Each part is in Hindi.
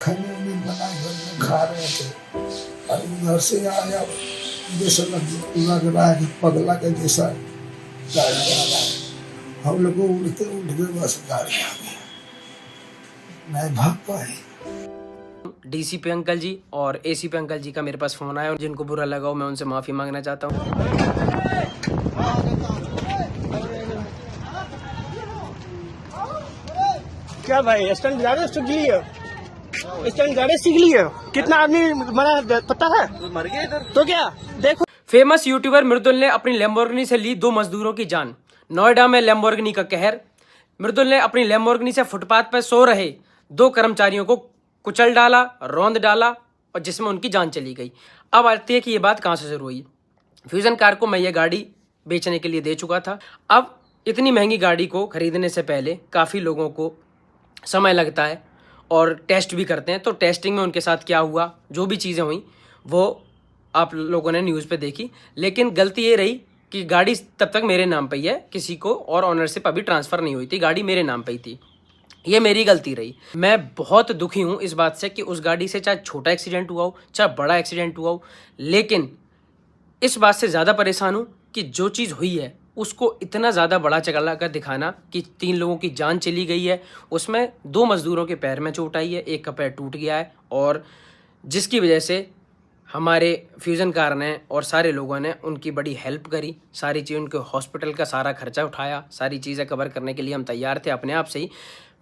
खाने नहीं बना, घर में खा रहे थे और उधर से आया, जैसे लग रहा है कि पगला के जैसा गाड़ी आ रहा है। हम लोग उड़ते उड़ते बस गाड़ी आ गई, मैं भाग पाए। डीसीपी अंकल जी और एसीपी अंकल जी का मेरे पास फोन आया और जिनको बुरा लगा हो मैं उनसे माफी मांगना चाहता हूँ। क्या भाई स्टैंड ज्यादा सीख लिए, स्टैंड ज्यादा सीख लिए। कितना आदमी मरा पता है, मर गया इधर। तो क्या देखो, फेमस यूट्यूबर मृदुल ने अपनी लैम्बोर्गिनी से ली 2 मजदूरों की जान। नोएडा में लैम्बोर्गिनी का कहर। मृदुल ने अपनी लैम्बोर्गिनी से फुटपाथ पर सो रहे 2 कर्मचारियों को कुचल डाला, रौंद डाला और जिसमें उनकी जान चली गई। अब आती है कि ये बात कहाँ से शुरू हुई। फ्यूजन कार को मैं ये गाड़ी बेचने के लिए दे चुका था। अब इतनी महंगी गाड़ी को खरीदने से पहले काफ़ी लोगों को समय लगता है और टेस्ट भी करते हैं। तो टेस्टिंग में उनके साथ क्या हुआ, जो भी चीज़ें हुई वो आप लोगों ने न्यूज़ पे देखी। लेकिन गलती ये रही कि गाड़ी तब तक मेरे नाम पे ही है, किसी को और ऑनरशिप अभी ट्रांसफ़र नहीं हुई थी, गाड़ी मेरे नाम पे ही थी। ये मेरी गलती रही। मैं बहुत दुखी हूँ इस बात से कि उस गाड़ी से चाहे छोटा एक्सीडेंट हुआ हो चाहे बड़ा एक्सीडेंट हुआ हो, लेकिन इस बात से ज़्यादा परेशान हूँ कि जो चीज़ हुई है उसको इतना ज़्यादा बड़ा चला कर दिखाना कि 3 लोगों की जान चली गई है, उसमें 2 मज़दूरों के पैर में चोट आई है, एक का पैर टूट गया है और जिसकी वजह से हमारे फ्यूज़न कार ने और सारे लोगों ने उनकी बड़ी हेल्प करी। सारी चीज़, उनके हॉस्पिटल का सारा खर्चा उठाया, सारी चीज़ें कवर करने के लिए हम तैयार थे अपने आप से ही,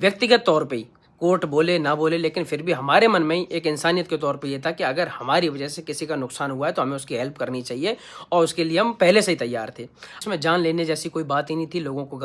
व्यक्तिगत तौर पे ही। कोर्ट बोले ना बोले, लेकिन फिर भी हमारे मन में ही एक इंसानियत के तौर पे ये था कि अगर हमारी वजह से किसी का नुकसान हुआ है तो हमें उसकी हेल्प करनी चाहिए और उसके लिए हम पहले से ही तैयार थे। उसमें जान लेने जैसी कोई बात ही नहीं थी। लोगों को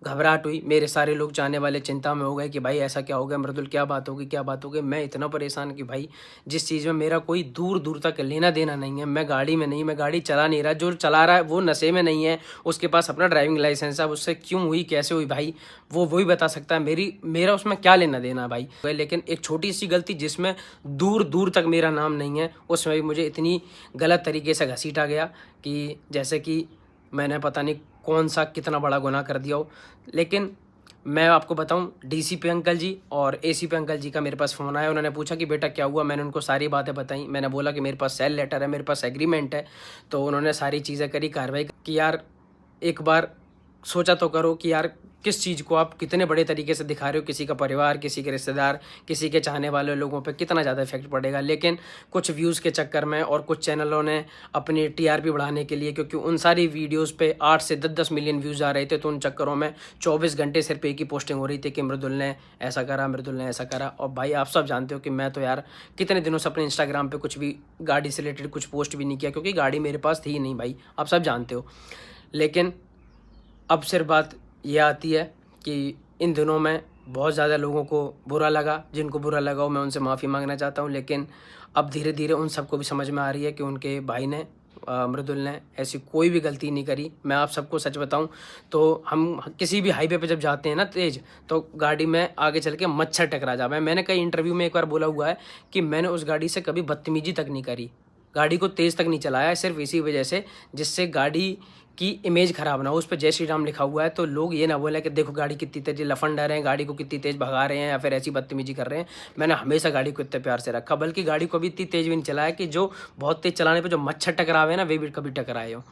घबराहट हुई। मेरे सारे लोग चाहने वाले चिंता में हो गए कि भाई ऐसा क्या हो गया, मृदुल क्या बात होगी क्या बात होगी। मैं इतना परेशान कि भाई जिस चीज़ में मेरा कोई दूर दूर तक लेना देना नहीं है, मैं गाड़ी में नहीं, मैं गाड़ी चला नहीं रहा, जो चला रहा है वो नशे में नहीं है, उसके पास अपना ड्राइविंग लाइसेंस है, उससे क्यों हुई कैसे हुई भाई वो वही बता सकता है। मेरा उसमें क्या लेना देना भाई। लेकिन एक छोटी सी गलती जिसमें दूर दूर तक मेरा नाम नहीं है, उसमें भी मुझे इतनी गलत तरीके से घसीटा गया कि जैसे कि मैंने पता नहीं कौन सा कितना बड़ा गुनाह कर दिया हो। लेकिन मैं आपको बताऊं, डीसीपी अंकल जी और एसीपी अंकल जी का मेरे पास फ़ोन आया। उन्होंने पूछा कि बेटा क्या हुआ। मैंने उनको सारी बातें बताई। मैंने बोला कि मेरे पास सेल लेटर है, मेरे पास एग्रीमेंट है। तो उन्होंने सारी चीज़ें करी, कार्रवाई कि यार एक बार सोचा तो करो कि यार किस चीज़ को आप कितने बड़े तरीके से दिखा रहे हो, किसी का परिवार, किसी के रिश्तेदार, किसी के चाहने वाले लोगों पे कितना ज़्यादा इफेक्ट पड़ेगा। लेकिन कुछ व्यूज़ के चक्कर में और कुछ चैनलों ने अपनी टीआरपी बढ़ाने के लिए, क्योंकि उन सारी वीडियोस पे 8 से 10 मिलियन व्यूज़ आ रहे थे, तो उन चक्करों में 24 घंटे सिर्फ एक ही पोस्टिंग हो रही थी कि मृदुल ने ऐसा करा, मृदुल ने ऐसा करा। और भाई आप सब जानते हो कि मैं तो यार कितने दिनों से अपने इंस्टाग्राम पर कुछ भी गाड़ी से रिलेटेड कुछ पोस्ट भी नहीं किया, क्योंकि गाड़ी मेरे पास थी ही नहीं भाई, आप सब जानते हो। लेकिन अब सिर्फ बात यह आती है कि इन दिनों में बहुत ज़्यादा लोगों को बुरा लगा। जिनको बुरा लगा हो मैं उनसे माफ़ी मांगना चाहता हूँ। लेकिन अब धीरे धीरे उन सबको भी समझ में आ रही है कि उनके भाई ने मृदुल ने ऐसी कोई भी गलती नहीं करी। मैं आप सबको सच बताऊं तो हम किसी भी हाईवे पे जब जाते हैं ना तेज़, तो गाड़ी में आगे चल के मच्छर टकरा जाए। मैंने कई इंटरव्यू में एक बार बोला हुआ है कि मैंने उस गाड़ी से कभी बदतमीजी तक नहीं करी, गाड़ी को तेज़ तक नहीं चलाया, सिर्फ इसी वजह से जिससे गाड़ी की इमेज ख़राब ना हो। उस पर जय श्री राम लिखा हुआ है, तो लोग ये ना बोले कि देखो गाड़ी कितनी तेज़ लफंडर हैं, गाड़ी को कितनी तेज़ भगा रहे हैं या फिर ऐसी बदतमीजी कर रहे हैं। मैंने हमेशा गाड़ी को इतने प्यार से रखा, बल्कि गाड़ी को भी इतनी तेज़ भी नहीं चलाया कि जो बहुत तेज़ चलाने पर जो मच्छर टकरावे ना वे भी कभी टकराए हो।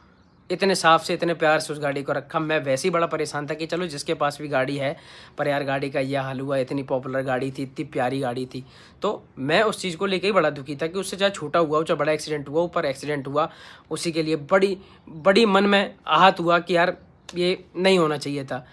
इतने साफ से इतने प्यार से उस गाड़ी को रखा। मैं वैसे ही बड़ा परेशान था कि चलो जिसके पास भी गाड़ी है, पर यार गाड़ी का यह हाल हुआ। इतनी पॉपुलर गाड़ी थी, इतनी प्यारी गाड़ी थी, तो मैं उस चीज़ को लेकर ही बड़ा दुखी था कि उससे चाहे छोटा हुआ हो चाहे बड़ा एक्सीडेंट हुआ, ऊपर एक्सीडेंट हुआ, उसी के लिए बड़ी मन में आहत हुआ कि यार ये नहीं होना चाहिए था।